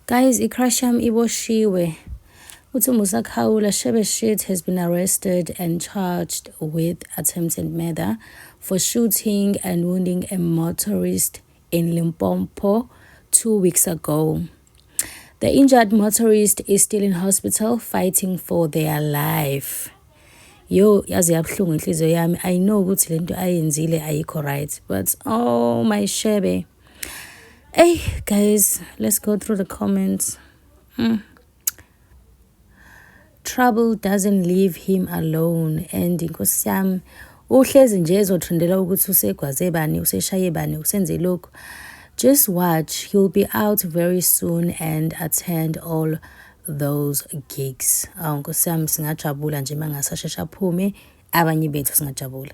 Guys, i-crush yami iboshiwe. Musa Khawula Shebeshit has been arrested and charged with attempted murder for shooting and wounding a motorist in Limpopo 2 weeks ago. The injured motorist is still in hospital fighting for their life. Yo, yazi yabuhlungu inhliziyo yami. I know ukuthi lento ayenzile ayikho right, but oh my shebe. Hey guys, let's go through the comments. Trouble doesn't leave him alone, and inkosi yami uhlezi nje ezotrendela ukuthi usegwaze bani, useshaye bani, usenze lokhu. Just watch, he'll be out very soon and attend all those gigs. Nkosi yami singajabula nje mangasashesha aphume, abanye bethu singajabula.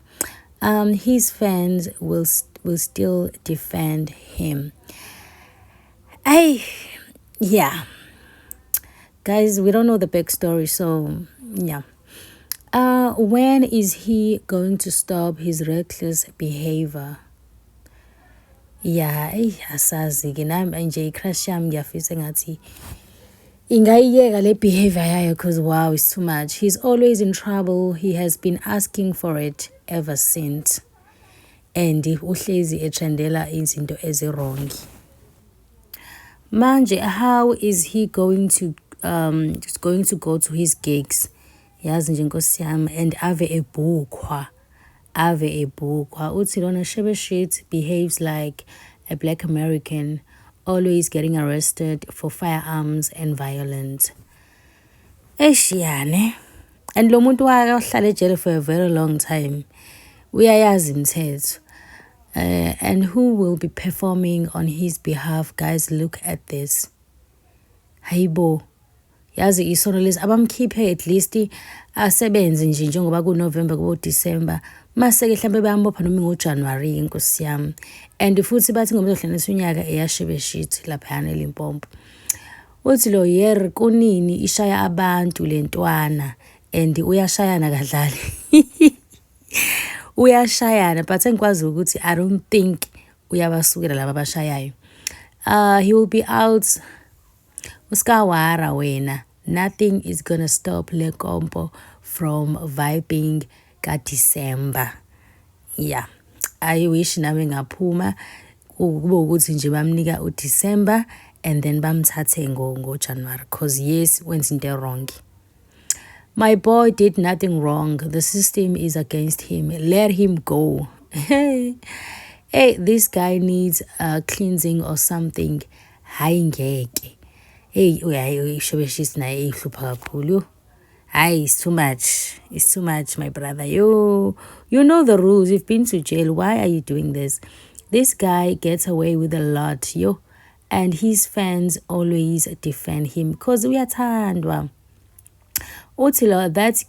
His fans will still defend him. Yeah. Guys, we don't know the backstory, so yeah. When is he going to stop his reckless behavior? Yeah, asazi-ke nami nje i-crush yami ngiyafisa engathi ingayiyeka le behavior yayo, because wow, it's too much. He's always in trouble. He has been asking for it ever since. And uhlezi etrendela izinto ezi-wrong. Manje, how is he going to go to his gigs? Yazi nje nkosi yami, and ave ebhukhwa. Uthi lona Shebeshit behaves like a black American, always getting arrested for firearms and violence. Eshiyane. And lo muntu wahlala ejele for a very long time. Uyayazi imithetho. And who will be performing on his behalf? Guys, look at this. Hayibo. Yazi isono lesi abamkhiphe at least asebenze nje njengoba ku November kubo December, maseke mhlambe bayambopha noma ngoJanuary inkosi yami. And futhi bathi ngoba uzodlanisa unyaka eyashebeshit lapha eLimpopo. Uthi lo year kunini ishaya abantu lentwana, and uyashayana kadlali. Uyashayana, but engikwazi ukuthi I don't think uyabasukela laba abashayayo. He will be out. Uskawara wena. Nothing is gonna stop Limpopo from vibing ka December. Yeah. I wish nami ngaphuma kube ukuthi nje bamnika uDecember and then bamthathe ngoJanuary, because yes, wenza into wrong. My boy did nothing wrong. The system is against him. Let him go. Hey, this guy needs cleansing or something. Hayi ngeke. Hey, Shebeshit naye ihlupha kakhulu. Hayi, it's too much. It's too much, my brother. You know the rules. You've been to jail. Why are you doing this? This guy gets away with a lot, yo. And his fans always defend him because uyathandwa. Utilo, that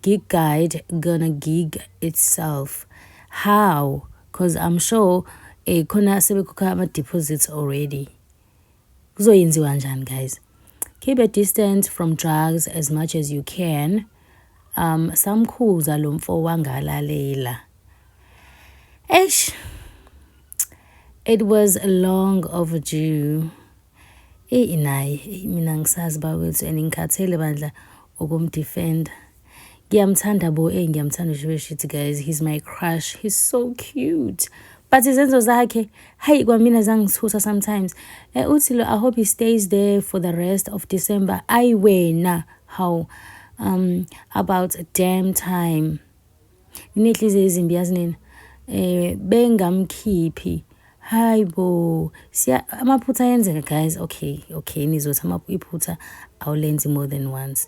gig guide gonna gig itself. How? Because I'm sure khona sebekhokha ama-deposits already. Kuzoyenziwa njani, guys? Keep a distance from drugs as much as you can. Samkhuza lo mfo wangalalela. It was long overdue. Nayi mina ngisazi bawethu and ngikhathele bandla ukumdefend. Ngiyamthanda ngiyamthanda uShebeshit, guys. He's my crush. He's so cute. But izenzo zakhe, hayi kwamina zangithusa sometimes. Uthi lo, I hope he stays there for the rest of December. Ayi wena, how about damn time. Ninehliziyo ezimbi yazi nini. Bengamkhiphi. Hayibo. Siya amaphutha yenzeka, guys. Okay, nizothi iphutha awulenzi more than once.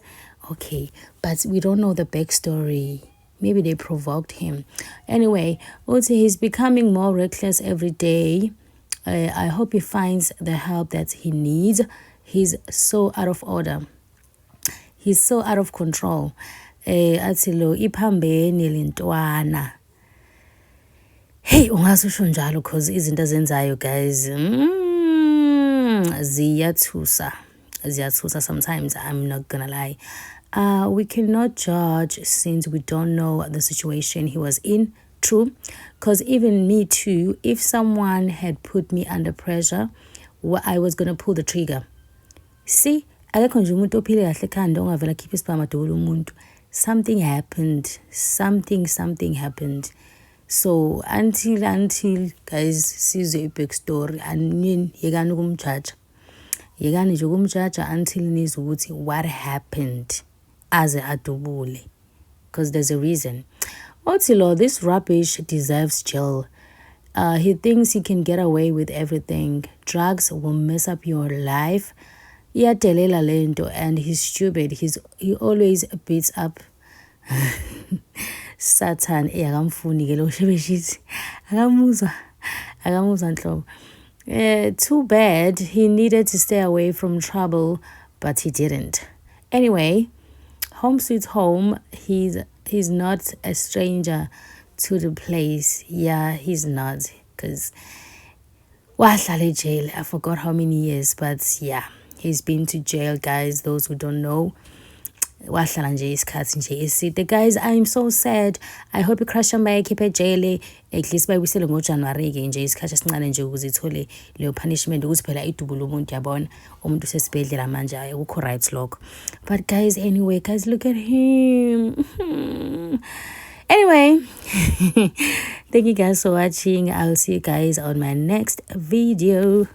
Okay, but we don't know the backstory. Maybe they provoked him. Anyway, Uti, he's becoming more reckless every day. I hope he finds the help that he needs. He's so out of order. He's so out of control. Atilo iphambene lentwana. Hey, ungasusho njalo because izinto azenzayo, guys. Ziyathusa sometimes, I'm not gonna lie. We cannot judge since we don't know the situation he was in. True, because even me too, if someone had put me under pressure, I was gonna pull the trigger. See, akekho nje umuntu ophile kahle ekhanda ongavela khipha isibhamu adubule umuntu. Something happened. Something happened. So until guys sizwe i-backstory anini yekani ukumjaja. Yekani nje ukumjaja until nizwe ukuthi what happened aze adubule. Because there's a reason. Otilo, this rubbish deserves jail. He thinks he can get away with everything. Drugs will mess up your life. Iyadelela lento, and he's stupid. He always beats up Satan. Akamfuni ke lo shebeshithi. Akamuzwa nhlobo. Too bad. He needed to stay away from trouble, but he didn't. Anyway, home sweet home. He's not a stranger to the place. Yeah, he's not, because wahlala jail. I forgot how many years, but yeah, he's been to jail, guys. Those who don't know, wahlala nje isikhathi nje eside. Guys, I'm so sad. I hope iCrush yami bayikhiphe jail, at least bayibuyisele ngoJanuary ke nje isikhathi esincane nje ukuze ithole leyo punishment, ukuthi phela idubule umuntu, yabona umuntu usesibhedlela manje akukho right lokho. But guys, anyway, guys, look at him. Anyway, thank you guys for watching. I'll see you guys on my next video.